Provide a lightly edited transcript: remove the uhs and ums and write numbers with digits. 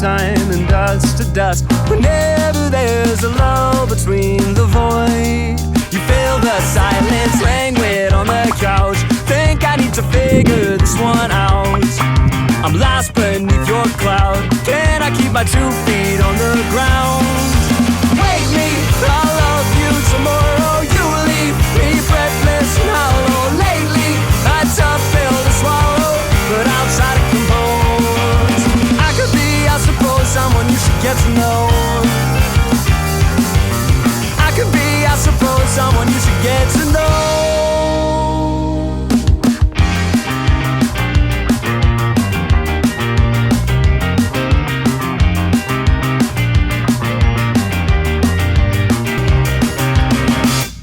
time and dust to dust. Whenever there's a lull between the void, you feel the silence languid on the couch. Think I need to figure this one out. I'm lost beneath your cloud. Can I keep my 2 feet on the ground?